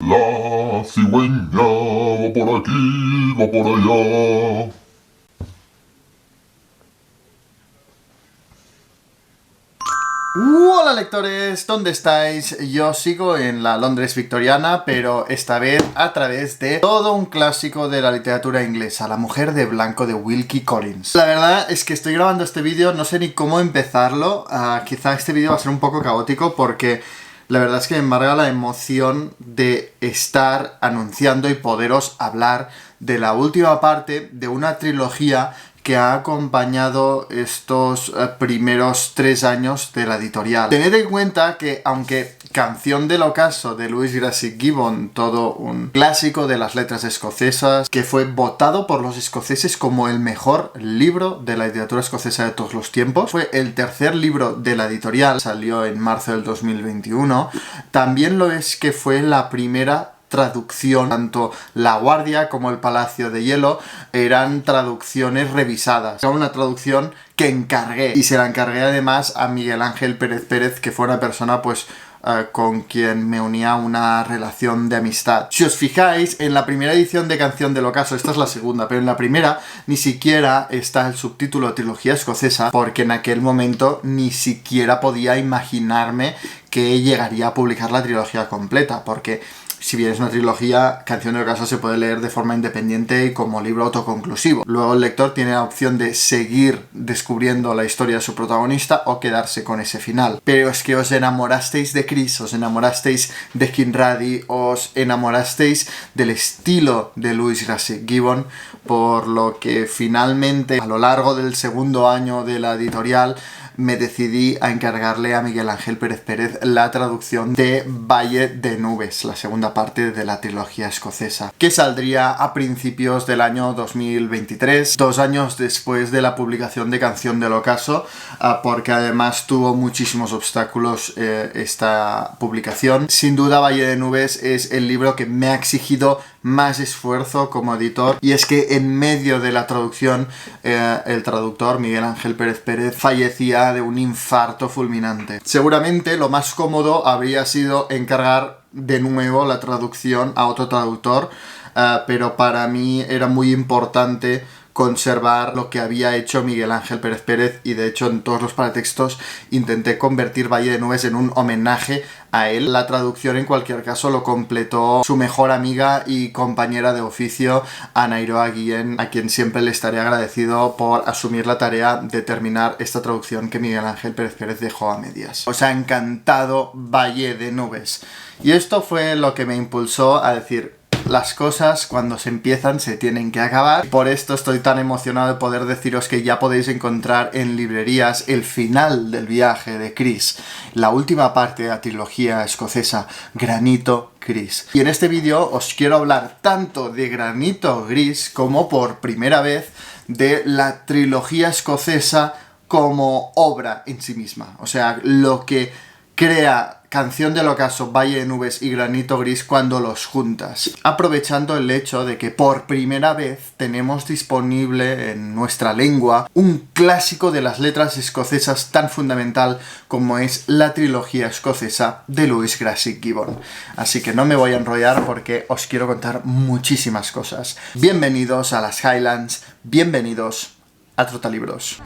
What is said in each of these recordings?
La cigüeña va por aquí, va por allá. Hola lectores, ¿dónde estáis? Yo sigo en la Londres victoriana, pero esta vez a través de todo un clásico de la literatura inglesa, La mujer de blanco de Wilkie Collins. La verdad es que estoy grabando este vídeo, no sé ni cómo empezarlo, quizá este vídeo va a ser un poco caótico porque la verdad es que me embarga la emoción de estar anunciando y poderos hablar de la última parte de una trilogía que ha acompañado estos primeros 3 años de la editorial. Tened en cuenta que, aunque Canción del Ocaso de Lewis Grassic Gibbon, todo un clásico de las letras escocesas, que fue votado por los escoceses como el mejor libro de la literatura escocesa de todos los tiempos, fue el tercer libro de la editorial, salió en marzo del 2021, también lo es que fue la primera traducción, tanto La Guardia como El Palacio de Hielo eran traducciones revisadas. Era una traducción que encargué, y se la encargué además a Miguel Ángel Pérez Pérez, que fue una persona pues con quien me unía una relación de amistad. Si os fijáis, en la primera edición de Canción del Ocaso, esta es la segunda, pero en la primera ni siquiera está el subtítulo Trilogía Escocesa, porque en aquel momento ni siquiera podía imaginarme que llegaría a publicar la trilogía completa, porque si bien es una trilogía, Canción del Ocaso se puede leer de forma independiente y como libro autoconclusivo. Luego el lector tiene la opción de seguir descubriendo la historia de su protagonista o quedarse con ese final. Pero es que os enamorasteis de Chris, os enamorasteis de Kinradi, os enamorasteis del estilo de Lewis Grassic Gibbon, por lo que finalmente, a lo largo del segundo año de la editorial, me decidí a encargarle a Miguel Ángel Pérez Pérez la traducción de Valle de Nubes, la segunda parte de la trilogía escocesa, que saldría a principios del año 2023, 2 años después de la publicación de Canción del Ocaso, porque además tuvo muchísimos obstáculos esta publicación. Sin duda, Valle de Nubes es el libro que me ha exigido más esfuerzo como editor, y es que en medio de la traducción el traductor Miguel Ángel Pérez Pérez fallecía de un infarto fulminante. Seguramente lo más cómodo habría sido encargar de nuevo la traducción a otro traductor, pero para mí era muy importante conservar lo que había hecho Miguel Ángel Pérez Pérez, y de hecho en todos los paratextos intenté convertir Valle de Nubes en un homenaje a él. La traducción en cualquier caso lo completó su mejor amiga y compañera de oficio, Ana Iroa Guillén, a quien siempre le estaré agradecido por asumir la tarea de terminar esta traducción que Miguel Ángel Pérez Pérez dejó a medias. Os ha encantado Valle de Nubes, y esto fue lo que me impulsó a decir: las cosas cuando se empiezan se tienen que acabar. Por esto estoy tan emocionado de poder deciros que ya podéis encontrar en librerías el final del viaje de Chris, la última parte de la trilogía escocesa, Granito Gris. Y en este vídeo os quiero hablar tanto de Granito Gris como, por primera vez, de la trilogía escocesa como obra en sí misma. O sea, lo que crea Canción del Ocaso, Valle de Nubes y Granito Gris cuando los juntas, aprovechando el hecho de que por primera vez tenemos disponible en nuestra lengua un clásico de las letras escocesas tan fundamental como es la trilogía escocesa de Lewis Grassic Gibbon. Así que no me voy a enrollar porque os quiero contar muchísimas cosas. Bienvenidos a las Highlands, bienvenidos a Trotalibros.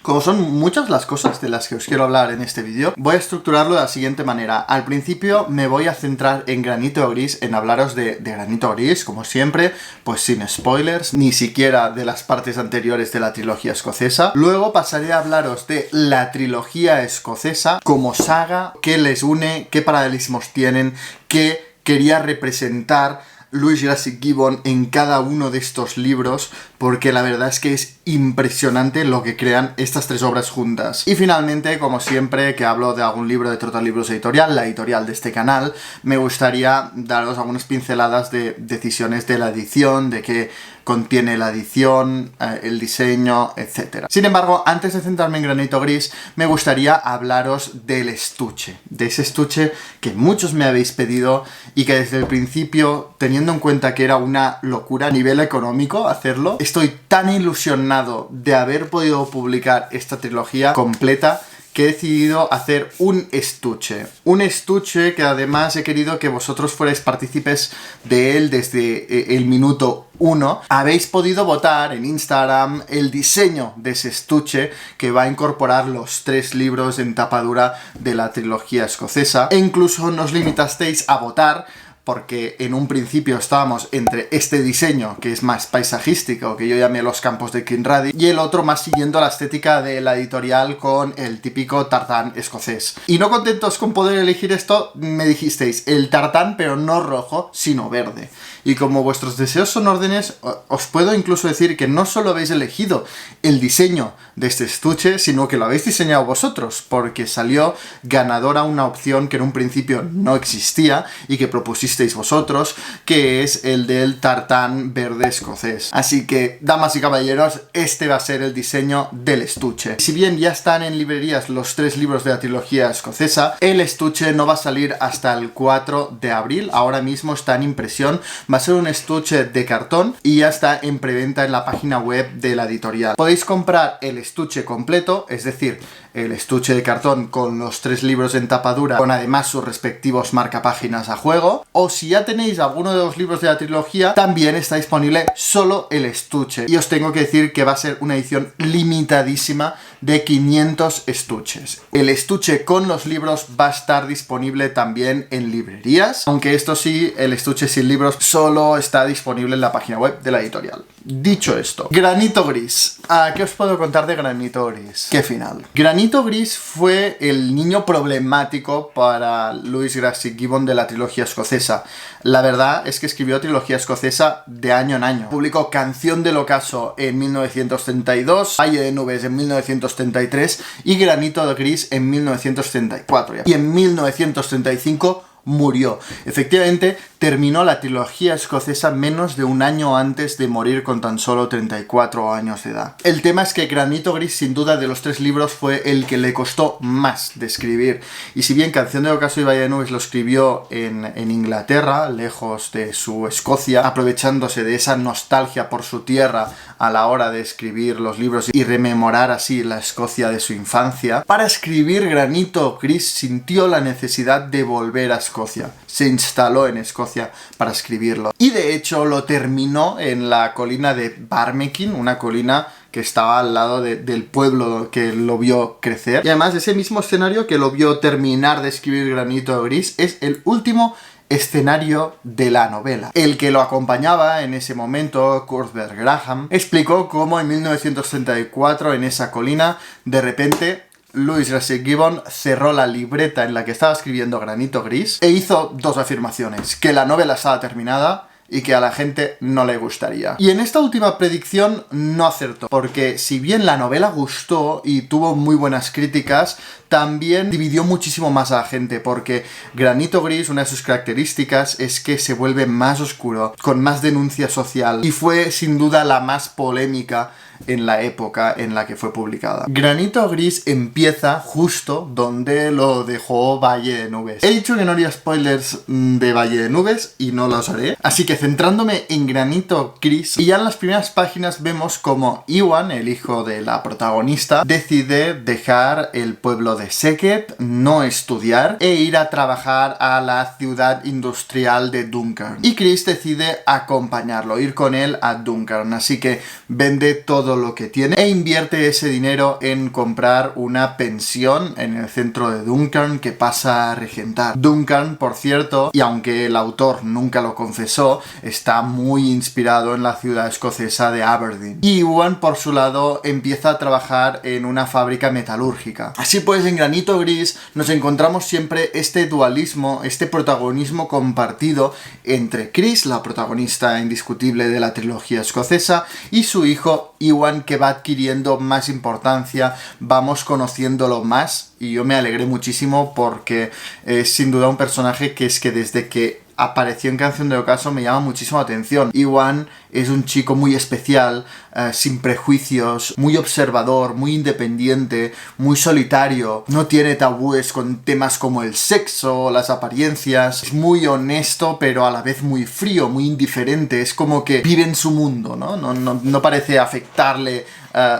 Como son muchas las cosas de las que os quiero hablar en este vídeo, voy a estructurarlo de la siguiente manera. Al principio me voy a centrar en Granito Gris, en hablaros de Granito Gris, como siempre, pues sin spoilers, ni siquiera de las partes anteriores de la trilogía escocesa. Luego pasaré a hablaros de la trilogía escocesa como saga, qué les une, qué paralelismos tienen, qué quería representar Lewis Grassic Gibbon en cada uno de estos libros, porque la verdad es que es impresionante lo que crean estas tres obras juntas. Y finalmente, como siempre que hablo de algún libro de Trotta Libros Editorial, la editorial de este canal, me gustaría daros algunas pinceladas de decisiones de la edición, de qué contiene la edición, el diseño, etc. Sin embargo, antes de centrarme en Granito Gris, me gustaría hablaros del estuche, de ese estuche que muchos me habéis pedido y que desde el principio, teniendo en cuenta que era una locura a nivel económico hacerlo, estoy tan ilusionado de haber podido publicar esta trilogía completa que he decidido hacer un estuche. Un estuche que además he querido que vosotros fuerais partícipes de él desde el minuto 1. Habéis podido votar en Instagram el diseño de ese estuche que va a incorporar los 3 libros en tapa dura de la trilogía escocesa. E incluso nos limitasteis a votar, porque en un principio estábamos entre este diseño, que es más paisajístico, que yo llamé Los Campos de Kinradi, y el otro más siguiendo la estética de la editorial con el típico tartán escocés. Y no contentos con poder elegir esto, me dijisteis el tartán, pero no rojo, sino verde. Y como vuestros deseos son órdenes, os puedo incluso decir que no solo habéis elegido el diseño de este estuche, sino que lo habéis diseñado vosotros, porque salió ganadora una opción que en un principio no existía y que propusisteis vosotros, que es el del tartán verde escocés. Así que, damas y caballeros, este va a ser el diseño del estuche. Si bien ya están en librerías los 3 libros de la trilogía escocesa, el estuche no va a salir hasta el 4 de abril. Ahora mismo está en impresión. Va a ser un estuche de cartón y ya está en preventa en la página web de la editorial. Podéis comprar el estuche completo, es decir, el estuche de cartón con los 3 libros en tapa dura, con además sus respectivos marcapáginas a juego. O si ya tenéis alguno de los libros de la trilogía, también está disponible solo el estuche. Y os tengo que decir que va a ser una edición limitadísima de 500 estuches. El estuche con los libros va a estar disponible también en librerías, aunque esto sí, el estuche sin libros solo está disponible en la página web de la editorial. Dicho esto, Granito Gris. ¿Qué os puedo contar de Granito Gris? ¡Qué final! Granito Gris fue el niño problemático para Lewis Grassic Gibbon de la trilogía escocesa. La verdad es que escribió trilogía escocesa de año en año. Publicó Canción del Ocaso en 1932, Valle de Nubes en 1933 y Granito Gris en 1934. Y en 1935 murió. Efectivamente, terminó la trilogía escocesa menos de un año antes de morir con tan solo 34 años de edad. El tema es que Granito Gris, sin duda, de los 3 libros fue el que le costó más de escribir. Y si bien Canción de Ocaso y Valle de Nubes lo escribió en Inglaterra, lejos de su Escocia, aprovechándose de esa nostalgia por su tierra a la hora de escribir los libros y rememorar así la Escocia de su infancia, para escribir Granito Gris sintió la necesidad de volver a Escocia. Se instaló en Escocia para escribirlo. Y de hecho lo terminó en la colina de Barmekin, una colina que estaba al lado del pueblo que lo vio crecer. Y además ese mismo escenario que lo vio terminar de escribir Granito Gris es el último escenario de la novela. El que lo acompañaba en ese momento, Cuthbert Graham, explicó cómo en 1934 en esa colina de repente Lewis Grassic Gibbon cerró la libreta en la que estaba escribiendo Granito Gris e hizo 2 afirmaciones: que la novela estaba terminada y que a la gente no le gustaría. Y en esta última predicción no acertó, porque si bien la novela gustó y tuvo muy buenas críticas, también dividió muchísimo más a la gente, porque Granito Gris, una de sus características es que se vuelve más oscuro, con más denuncia social, y fue sin duda la más polémica en la época en la que fue publicada. Granito Gris empieza justo donde lo dejó Valle de Nubes. He dicho que no haría spoilers de Valle de Nubes y no los haré, así que centrándome en Granito Gris, y ya en las primeras páginas vemos como Iwan, el hijo de la protagonista, decide dejar el pueblo de Szeketh, no estudiar, e ir a trabajar a la ciudad industrial de Duncan. Y Chris decide acompañarlo, ir con él a Duncan, así que vende todo todo lo que tiene e invierte ese dinero en comprar una pensión en el centro de Duncan que pasa a regentar. Duncan, por cierto, y aunque el autor nunca lo confesó, está muy inspirado en la ciudad escocesa de Aberdeen. Y Iwan, por su lado, empieza a trabajar en una fábrica metalúrgica. Así pues, en Granito Gris nos encontramos siempre este dualismo, este protagonismo compartido entre Chris, la protagonista indiscutible de la trilogía escocesa, y su hijo Iwan, que va adquiriendo más importancia, vamos conociéndolo más, y yo me alegré muchísimo porque es sin duda un personaje que desde que apareció en Canción de Ocaso me llama muchísimo la atención. Iwan es un chico muy especial, sin prejuicios, muy observador, muy independiente, muy solitario, no tiene tabúes con temas como el sexo, las apariencias, es muy honesto pero a la vez muy frío, muy indiferente, es como que vive en su mundo, ¿no? No parece afectarle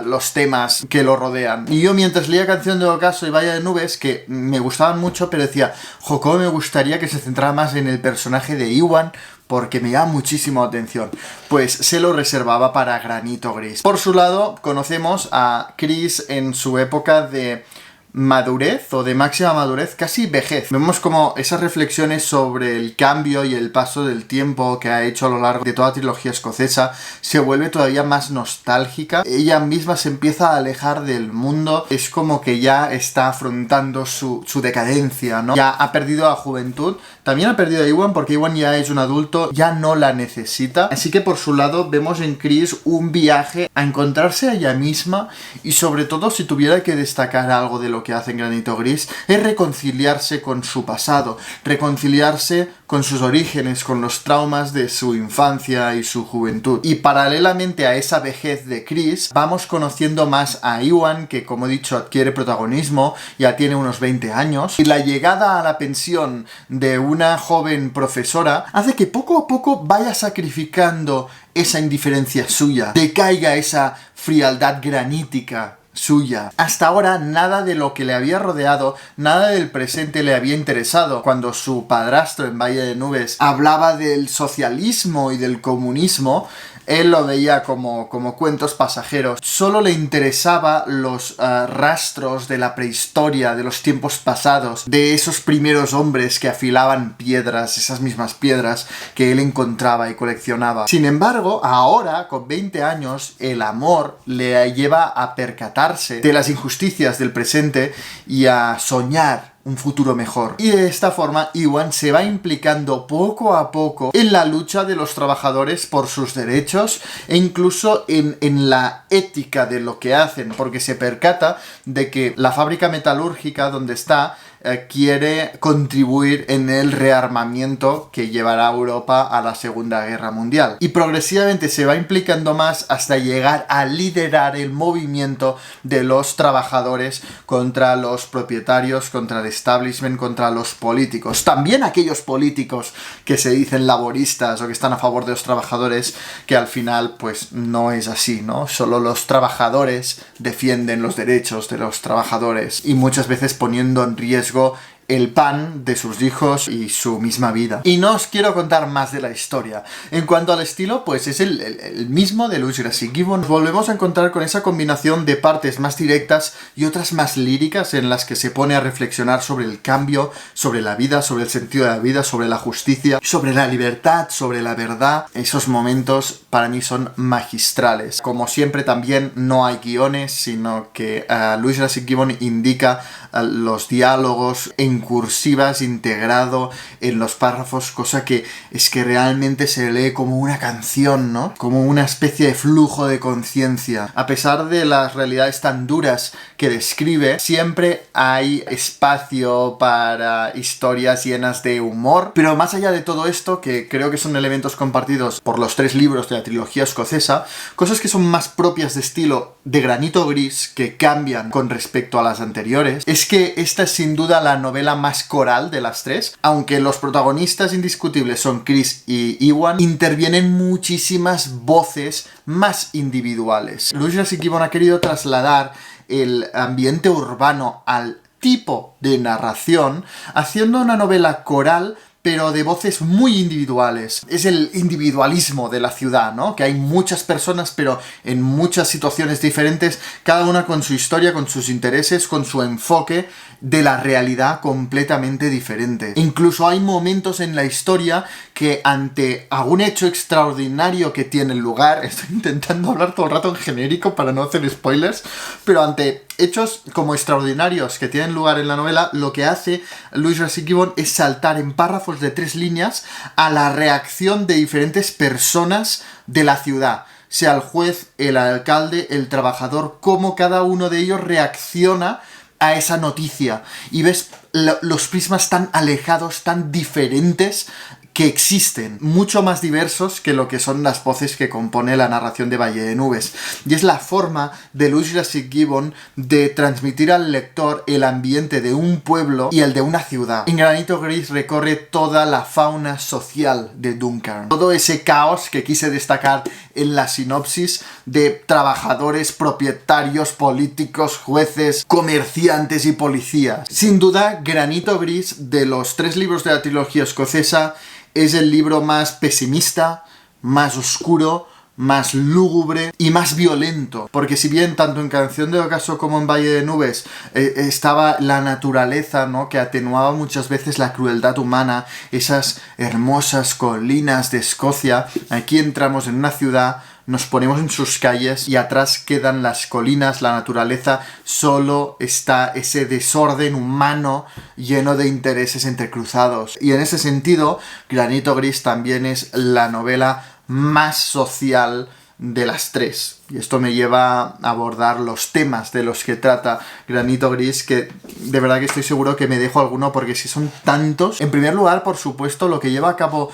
los temas que lo rodean. Y yo mientras leía Canción de Ocaso y Valle de Nubes, que me gustaban mucho, pero decía, cómo me gustaría que se centrara más en el personaje de Iwan, porque me llama muchísimo la atención. Pues se lo reservaba para Granito Gris. Por su lado, conocemos a Chris en su época de madurez o de máxima madurez, casi vejez. Vemos como esas reflexiones sobre el cambio y el paso del tiempo que ha hecho a lo largo de toda la trilogía escocesa se vuelve todavía más nostálgica. Ella misma se empieza a alejar del mundo, es como que ya está afrontando su decadencia, ¿no? Ya ha perdido la juventud, también ha perdido a Iwan porque Iwan ya es un adulto, ya no la necesita. Así que por su lado vemos en Chris un viaje a encontrarse a ella misma y sobre todo, si tuviera que destacar algo de lo que hace en Granito Gris, es reconciliarse con su pasado, reconciliarse con sus orígenes, con los traumas de su infancia y su juventud. Y paralelamente a esa vejez de Chris, vamos conociendo más a Iwan, que como he dicho adquiere protagonismo, ya tiene unos 20 años, y la llegada a la pensión de una joven profesora hace que poco a poco vaya sacrificando esa indiferencia suya, decaiga esa frialdad granítica suya. Hasta ahora nada de lo que le había rodeado, nada del presente le había interesado. Cuando su padrastro en Valle de Nubes hablaba del socialismo y del comunismo, él lo veía como cuentos pasajeros. Solo le interesaba los rastros de la prehistoria, de los tiempos pasados, de esos primeros hombres que afilaban piedras, esas mismas piedras que él encontraba y coleccionaba. Sin embargo, ahora, con 20 años, el amor le lleva a percatarse de las injusticias del presente y a soñar un futuro mejor. Y de esta forma, Iwan se va implicando poco a poco en la lucha de los trabajadores por sus derechos e incluso en la ética de lo que hacen, porque se percata de que la fábrica metalúrgica donde está quiere contribuir en el rearmamiento que llevará a Europa a la Segunda Guerra Mundial. Y progresivamente se va implicando más hasta llegar a liderar el movimiento de los trabajadores contra los propietarios, contra el establishment, contra los políticos. También aquellos políticos que se dicen laboristas o que están a favor de los trabajadores, que al final pues no es así, ¿no? Solo los trabajadores defienden los derechos de los trabajadores y muchas veces poniendo en riesgo el pan de sus hijos y su misma vida. Y no os quiero contar más de la historia. En cuanto al estilo, pues es el mismo de Louis Gracie Gibbon. Nos volvemos a encontrar con esa combinación de partes más directas y otras más líricas en las que se pone a reflexionar sobre el cambio, sobre la vida, sobre el sentido de la vida, sobre la justicia, sobre la libertad, sobre la verdad. Esos momentos para mí son magistrales. Como siempre también no hay guiones, sino que Louis Gracie Gibbon indica los diálogos en cursivas integrado en los párrafos, cosa que es que realmente se lee como una canción, ¿no? Como una especie de flujo de conciencia. A pesar de las realidades tan duras que describe, siempre hay espacio para historias llenas de humor. Pero más allá de todo esto, que creo que son elementos compartidos por los 3 libros de la trilogía escocesa, cosas que son más propias de estilo de Granito Gris, que cambian con respecto a las anteriores, es que esta es sin duda la novela más coral de las 3, aunque los protagonistas indiscutibles son Chris y Iwan, intervienen muchísimas voces más individuales. Louis Gracie Gibbon ha querido trasladar el ambiente urbano al tipo de narración, haciendo una novela coral pero de voces muy individuales. Es el individualismo de la ciudad, ¿no? Que hay muchas personas, pero en muchas situaciones diferentes, cada una con su historia, con sus intereses, con su enfoque de la realidad completamente diferente. Incluso hay momentos en la historia que ante algún hecho extraordinario que tiene lugar, estoy intentando hablar todo el rato en genérico para no hacer spoilers, pero ante hechos como extraordinarios que tienen lugar en la novela, lo que hace Louis Racine Gibbon es saltar en párrafos de 3 líneas a la reacción de diferentes personas de la ciudad, sea el juez, el alcalde, el trabajador, cómo cada uno de ellos reacciona a esa noticia, y ves los prismas tan alejados, tan diferentes que existen, mucho más diversos que lo que son las voces que compone la narración de Valle de Nubes. Y es la forma de Louis Racine Gibbon de transmitir al lector el ambiente de un pueblo y el de una ciudad. En Granito Gris recorre toda la fauna social de Duncan. Todo ese caos que quise destacar en la sinopsis de trabajadores, propietarios, políticos, jueces, comerciantes y policías. Sin duda, Granito Gris, de los 3 libros de la trilogía escocesa, es el libro más pesimista, más oscuro, más lúgubre y más violento. Porque si bien tanto en Canción de Ocaso como en Valle de Nubes estaba la naturaleza, ¿no?, que atenuaba muchas veces la crueldad humana, esas hermosas colinas de Escocia, aquí entramos en una ciudad, nos ponemos en sus calles y atrás quedan las colinas, la naturaleza, solo está ese desorden humano lleno de intereses entrecruzados. Y en ese sentido, Granito Gris también es la novela más social de las 3. Y esto me lleva a abordar los temas de los que trata Granito Gris, que de verdad que estoy seguro que me dejo alguno porque si son tantos. En primer lugar, por supuesto, lo que lleva a cabo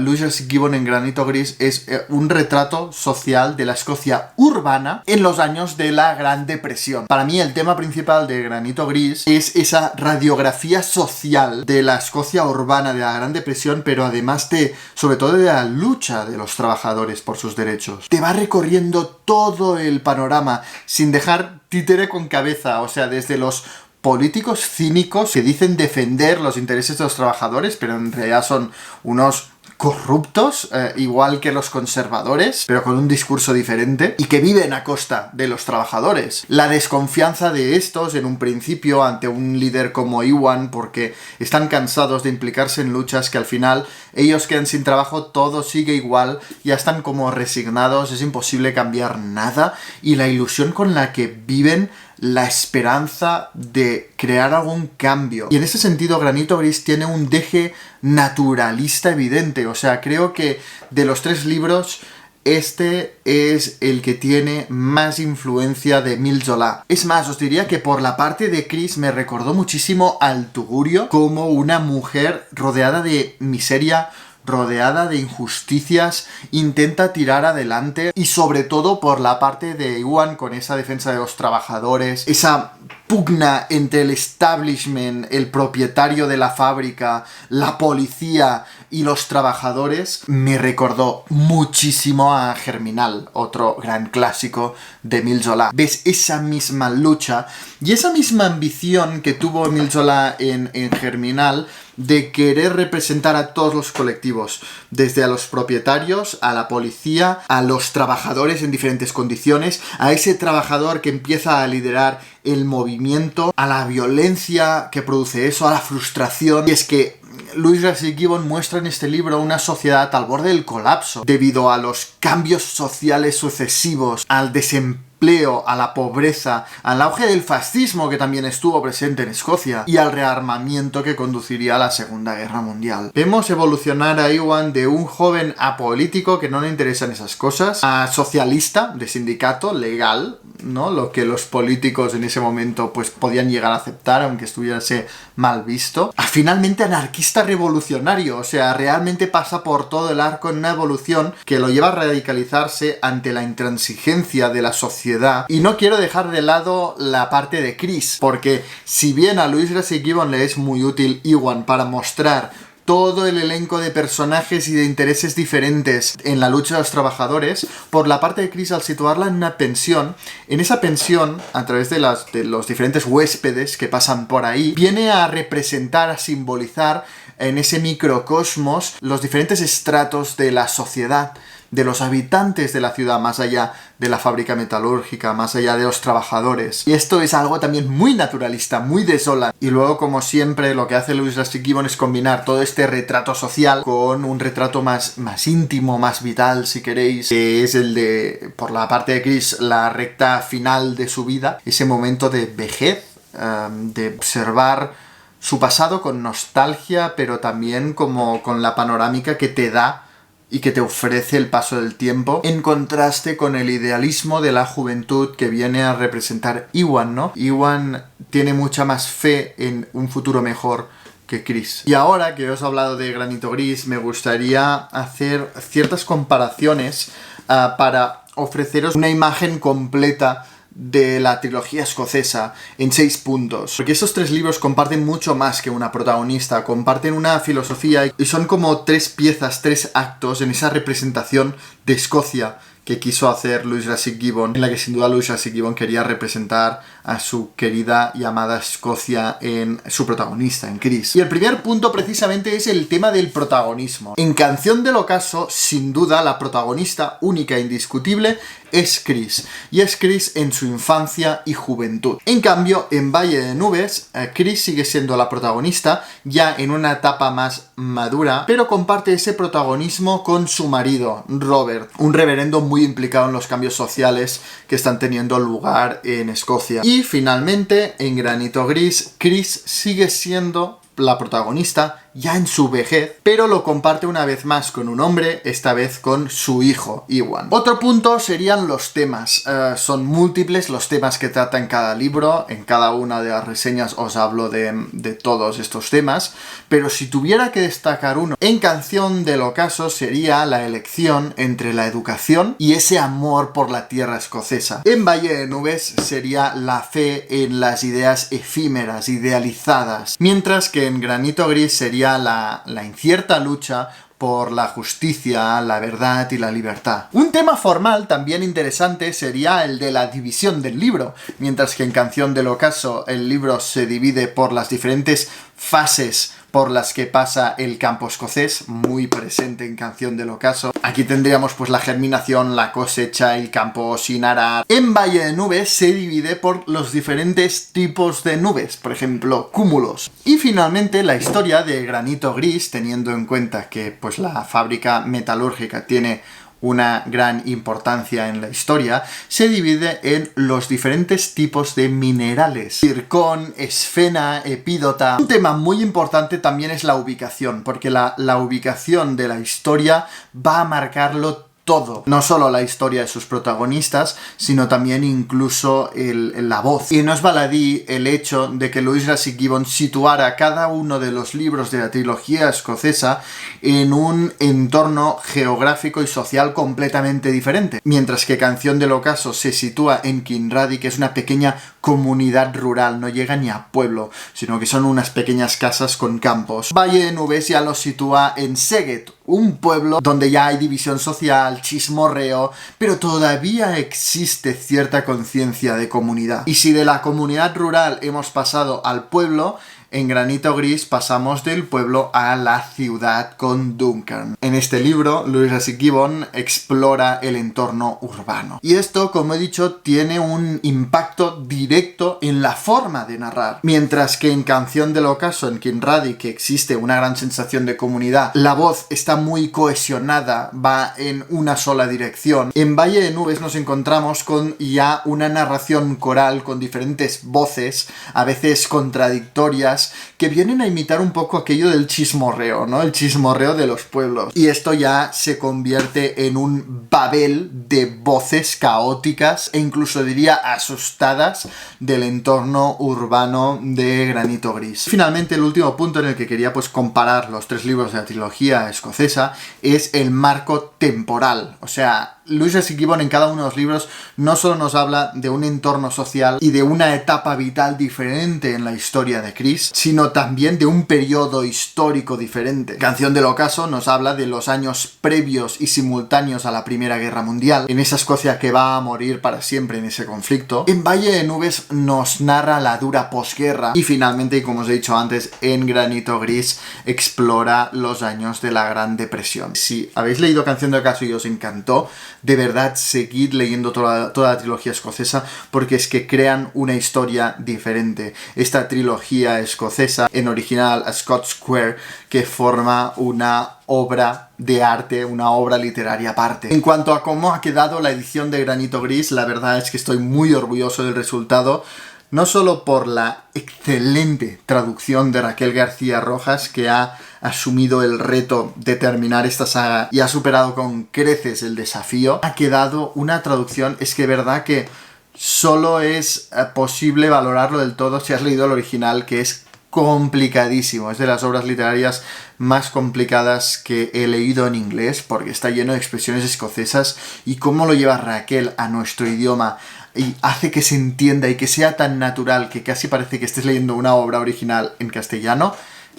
Louis Racine Gibbon en Granito Gris es un retrato social de la Escocia urbana en los años de la Gran Depresión. Para mí el tema principal de Granito Gris es esa radiografía social de la Escocia urbana de la Gran Depresión, pero además sobre todo de la lucha de los trabajadores por sus derechos. Te va recorriendo todo el panorama sin dejar títere con cabeza, o sea, desde los políticos cínicos que dicen defender los intereses de los trabajadores, pero en realidad son unos corruptos, igual que los conservadores, pero con un discurso diferente, y que viven a costa de los trabajadores. La desconfianza de estos en un principio ante un líder como Iwan, porque están cansados de implicarse en luchas que al final ellos quedan sin trabajo, todo sigue igual, ya están como resignados, es imposible cambiar nada, y la ilusión con la que viven, la esperanza de crear algún cambio. Y en ese sentido, Granito Gris tiene un deje naturalista evidente. O sea, creo que de los 3 libros, este es el que tiene más influencia de Émile Zola. Es más, os diría que por la parte de Chris me recordó muchísimo al Tugurio, como una mujer rodeada de miseria, rodeada de injusticias, intenta tirar adelante, y sobre todo por la parte de Iwan con esa defensa de los trabajadores, esa pugna entre el establishment, el propietario de la fábrica, la policía y los trabajadores, me recordó muchísimo a Germinal, otro gran clásico de Émile Zola. Ves esa misma lucha y esa misma ambición que tuvo Émile Zola en Germinal, de querer representar a todos los colectivos, desde a los propietarios, a la policía, a los trabajadores en diferentes condiciones, a ese trabajador que empieza a liderar el movimiento, a la violencia que produce eso, a la frustración. Y es que Louis Racine Gibbon muestra en este libro una sociedad al borde del colapso, debido a los cambios sociales sucesivos, al desempleo, a la pobreza, al auge del fascismo que también estuvo presente en Escocia y al rearmamiento que conduciría a la Segunda Guerra Mundial. Vemos evolucionar a Iwan de un joven apolítico que no le interesan esas cosas, a socialista, de sindicato, legal, ¿no? Lo que los políticos en ese momento pues podían llegar a aceptar, aunque estuviese mal visto, a finalmente anarquista revolucionario. O sea, realmente pasa por todo el arco en una evolución que lo lleva a radicalizarse ante la intransigencia de la sociedad. Y no quiero dejar de lado la parte de Chris, porque si bien a Louis Racine Gibbon le es muy útil Iwan para mostrar todo el elenco de personajes y de intereses diferentes en la lucha de los trabajadores, por la parte de Chris, al situarla en una pensión, en esa pensión, a través de los diferentes huéspedes que pasan por ahí, viene a representar, a simbolizar en ese microcosmos, los diferentes estratos de la sociedad, de los habitantes de la ciudad, más allá de la fábrica metalúrgica, más allá de los trabajadores. Y esto es algo también muy naturalista, muy de Zola. Y luego, como siempre, lo que hace Louis Russell Gibbon es combinar todo este retrato social con un retrato más íntimo, más vital, si queréis, que es el de, por la parte de Chris, la recta final de su vida, ese momento de vejez, de observar su pasado con nostalgia, pero también como con la panorámica que te da y que te ofrece el paso del tiempo, en contraste con el idealismo de la juventud que viene a representar Ewan, ¿no? Ewan tiene mucha más fe en un futuro mejor que Chris. Y ahora que os he hablado de Granito Gris, me gustaría hacer ciertas comparaciones para ofreceros una imagen completa de la trilogía escocesa en 6 puntos. Porque estos 3 libros comparten mucho más que una protagonista, comparten una filosofía y son como 3 piezas, 3 actos en esa representación de Escocia que quiso hacer Louis Russell Gibbon, en la que sin duda Louis Russell Gibbon quería representar a su querida y amada Escocia en su protagonista, en Chris. Y el primer punto precisamente es el tema del protagonismo. En Canción del Ocaso, sin duda, la protagonista única e indiscutible es Chris. Y es Chris en su infancia y juventud. En cambio, en Valle de Nubes, Chris sigue siendo la protagonista, ya en una etapa más madura, pero comparte ese protagonismo con su marido, Robert, un reverendo muy implicado en los cambios sociales que están teniendo lugar en Escocia. Y finalmente, en Granito Gris, Chris sigue siendo la protagonista ya en su vejez, pero lo comparte una vez más con un hombre, esta vez con su hijo, Ewan. Otro punto serían los temas. Son múltiples los temas que trata en cada libro. En cada una de las reseñas os hablo de todos estos temas, pero si tuviera que destacar uno, en Canción del Ocaso sería la elección entre la educación y ese amor por la tierra escocesa. En Valle de Nubes sería la fe en las ideas efímeras, idealizadas, mientras que en Granito Gris sería la incierta lucha por la justicia, la verdad y la libertad. Un tema formal también interesante sería el de la división del libro, mientras que en Canción del Ocaso el libro se divide por las diferentes fases por las que pasa el campo escocés, muy presente en Canción del Ocaso. Aquí tendríamos pues la germinación, la cosecha, el campo sin arar. En Valle de Nubes se divide por los diferentes tipos de nubes, por ejemplo, cúmulos. Y finalmente la historia de Granito Gris, teniendo en cuenta que pues la fábrica metalúrgica tiene una gran importancia en la historia, se divide en los diferentes tipos de minerales: zircón, esfena, epídota. Un tema muy importante también es la ubicación, porque la ubicación de la historia va a marcarlo todo. No solo la historia de sus protagonistas, sino también incluso la voz. Y no es baladí el hecho de que Louis Russell Gibbon situara cada uno de los libros de la trilogía escocesa en un entorno geográfico y social completamente diferente. Mientras que Canción del Ocaso se sitúa en Kinradi, que es una pequeña comunidad rural, no llega ni a pueblo, sino que son unas pequeñas casas con campos. Valle de Nubes ya lo sitúa en Szeged, un pueblo donde ya hay división social, chismorreo, pero todavía existe cierta conciencia de comunidad. Y si de la comunidad rural hemos pasado al pueblo, en Granito Gris pasamos del pueblo a la ciudad con Duncan. En este libro, Louis Russell Gibbon explora el entorno urbano. Y esto, como he dicho, tiene un impacto directo en la forma de narrar. Mientras que en Canción del Ocaso, en Kinradi, que existe una gran sensación de comunidad, la voz está muy cohesionada, va en una sola dirección. En Valle de Nubes nos encontramos con ya una narración coral con diferentes voces, a veces contradictorias, que vienen a imitar un poco aquello del chismorreo, ¿no? El chismorreo de los pueblos. Y esto ya se convierte en un babel de voces caóticas e incluso diría asustadas del entorno urbano de Granito Gris. Finalmente, el último punto en el que quería pues comparar los 3 libros de la trilogía escocesa es el marco temporal. O sea, Louis Russell Gibbon en cada uno de los libros no solo nos habla de un entorno social y de una etapa vital diferente en la historia de Chris, sino también de un periodo histórico diferente. Canción del Ocaso nos habla de los años previos y simultáneos a la Primera Guerra Mundial, en esa Escocia que va a morir para siempre en ese conflicto. En Valle de Nubes nos narra la dura posguerra y finalmente, y como os he dicho antes, en Granito Gris explora los años de la Gran Depresión. Si habéis leído Canción del Ocaso y os encantó, de verdad seguid leyendo toda la trilogía escocesa, porque es que crean una historia diferente. Esta trilogía escocesa, en original A Scots Square, que forma una obra de arte, una obra literaria aparte. En cuanto a cómo ha quedado la edición de Granito Gris, la verdad es que estoy muy orgulloso del resultado, no solo por la excelente traducción de Raquel García Rojas, que ha asumido el reto de terminar esta saga y ha superado con creces el desafío. Ha quedado una traducción, es que verdad que solo es posible valorarlo del todo si has leído el original, que es complicadísimo. Es de las obras literarias más complicadas que he leído en inglés, porque está lleno de expresiones escocesas, y cómo lo lleva Raquel a nuestro idioma y hace que se entienda y que sea tan natural que casi parece que estés leyendo una obra original en castellano.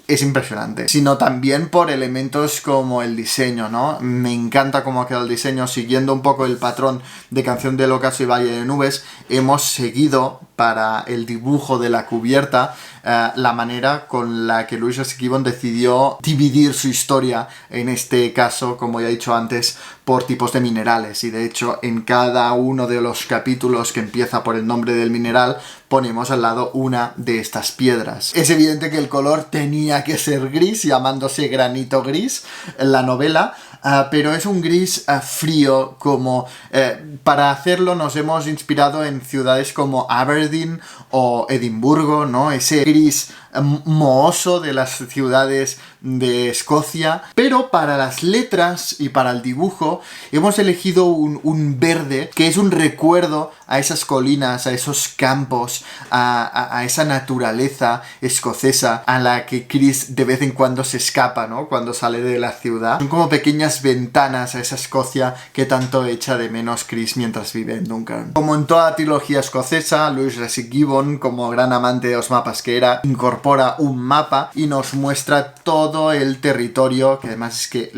Es impresionante, sino también por elementos como el diseño, ¿no? Me encanta cómo ha quedado el diseño. Siguiendo un poco el patrón de Canción del Ocaso y Valle de Nubes, hemos seguido para el dibujo de la cubierta la manera con la que Louis Grassic Gibbon decidió dividir su historia, en este caso, como ya he dicho antes, por tipos de minerales. Y de hecho, en cada uno de los capítulos que empieza por el nombre del mineral, ponemos al lado una de estas piedras. Es evidente que el color tenía que ser gris, llamándose Granito Gris en la novela, pero es un gris frío, como para hacerlo nos hemos inspirado en ciudades como Aberdeen o Edimburgo, ¿no? Ese gris mohoso de las ciudades de Escocia. Pero para las letras y para el dibujo hemos elegido un verde que es un recuerdo a esas colinas, a esos campos, a esa naturaleza escocesa a la que Chris de vez en cuando se escapa, ¿no? Cuando sale de la ciudad. Son como pequeñas ventanas a esa Escocia que tanto echa de menos Chris mientras vive en Duncan. Como en toda trilogía escocesa, Louis Grassic Gibbon, como gran amante de los mapas que era, incorpora un mapa y nos muestra todo el territorio, que además es que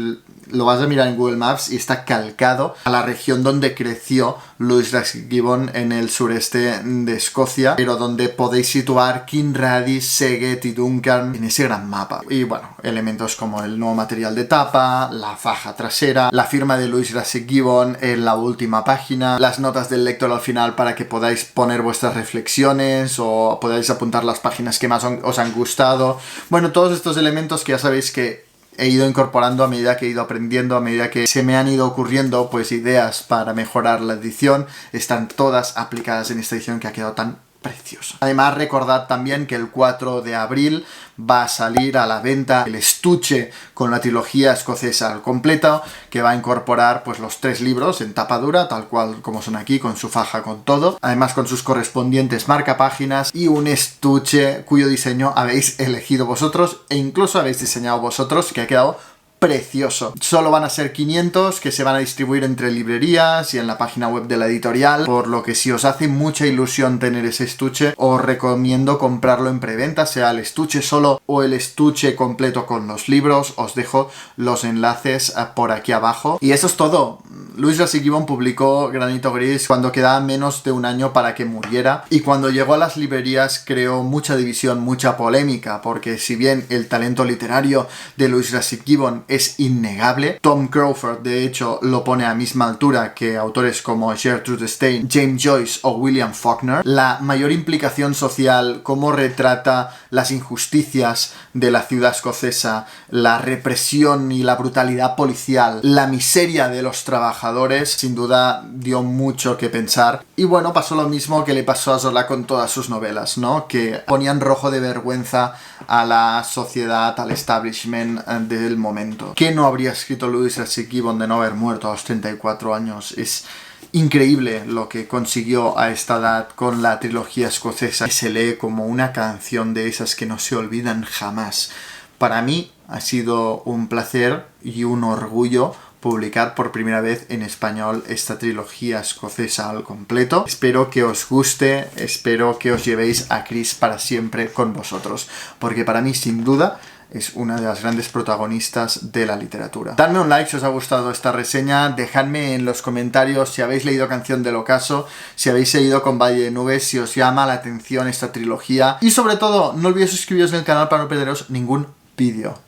lo vas a mirar en Google Maps y está calcado a la región donde creció Louis Grassic Gibbon, en el sureste de Escocia, pero donde podéis situar Kinradi, Szeged y Duncan en ese gran mapa. Y bueno, elementos como el nuevo material de tapa, la faja trasera, la firma de Louis Grassic Gibbon en la última página, las notas del lector al final para que podáis poner vuestras reflexiones o podáis apuntar las páginas que más os han gustado. Bueno, todos estos elementos que ya sabéis que he ido incorporando a medida que he ido aprendiendo, a medida que se me han ido ocurriendo pues ideas para mejorar la edición, están todas aplicadas en esta edición que ha quedado tan preciosa. Además, recordad también que el 4 de abril va a salir a la venta el estuche con la trilogía escocesa al completo, que va a incorporar pues los 3 libros en tapa dura, tal cual como son aquí, con su faja, con todo, además con sus correspondientes marcapáginas, y un estuche cuyo diseño habéis elegido vosotros e incluso habéis diseñado vosotros, que ha quedado precioso. Solo van a ser 500 que se van a distribuir entre librerías y en la página web de la editorial, por lo que si os hace mucha ilusión tener ese estuche, os recomiendo comprarlo en preventa, sea el estuche solo o el estuche completo con los libros. Os dejo los enlaces por aquí abajo. Y eso es todo. Louis Grassic Gibbon publicó Granito Gris cuando quedaba menos de un año para que muriera, y cuando llegó a las librerías creó mucha división, mucha polémica, porque si bien el talento literario de Louis Grassic Gibbon es innegable, Tom Crawford de hecho lo pone a la misma altura que autores como Gertrude Stein, James Joyce o William Faulkner. La mayor implicación social, cómo retrata las injusticias de la ciudad escocesa, la represión y la brutalidad policial, la miseria de los trabajadores, sin duda dio mucho que pensar. Y bueno, pasó lo mismo que le pasó a Zola con todas sus novelas, ¿no? Que ponían rojo de vergüenza a la sociedad, al establishment del momento. ¿Qué no habría escrito Louis Grassic Gibbon de no haber muerto a los 34 años? Es increíble lo que consiguió a esta edad con la trilogía escocesa, que se lee como una canción de esas que no se olvidan jamás. Para mí ha sido un placer y un orgullo publicar por primera vez en español esta trilogía escocesa al completo. Espero que os guste, espero que os llevéis a Chris para siempre con vosotros, porque para mí sin duda es una de las grandes protagonistas de la literatura. Dadme un like si os ha gustado esta reseña, dejadme en los comentarios si habéis leído Canción del Ocaso, si habéis seguido con Valle de Nubes, si os llama la atención esta trilogía, y sobre todo no olvidéis suscribiros en el canal para no perderos ningún vídeo.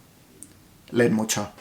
Leed mucho.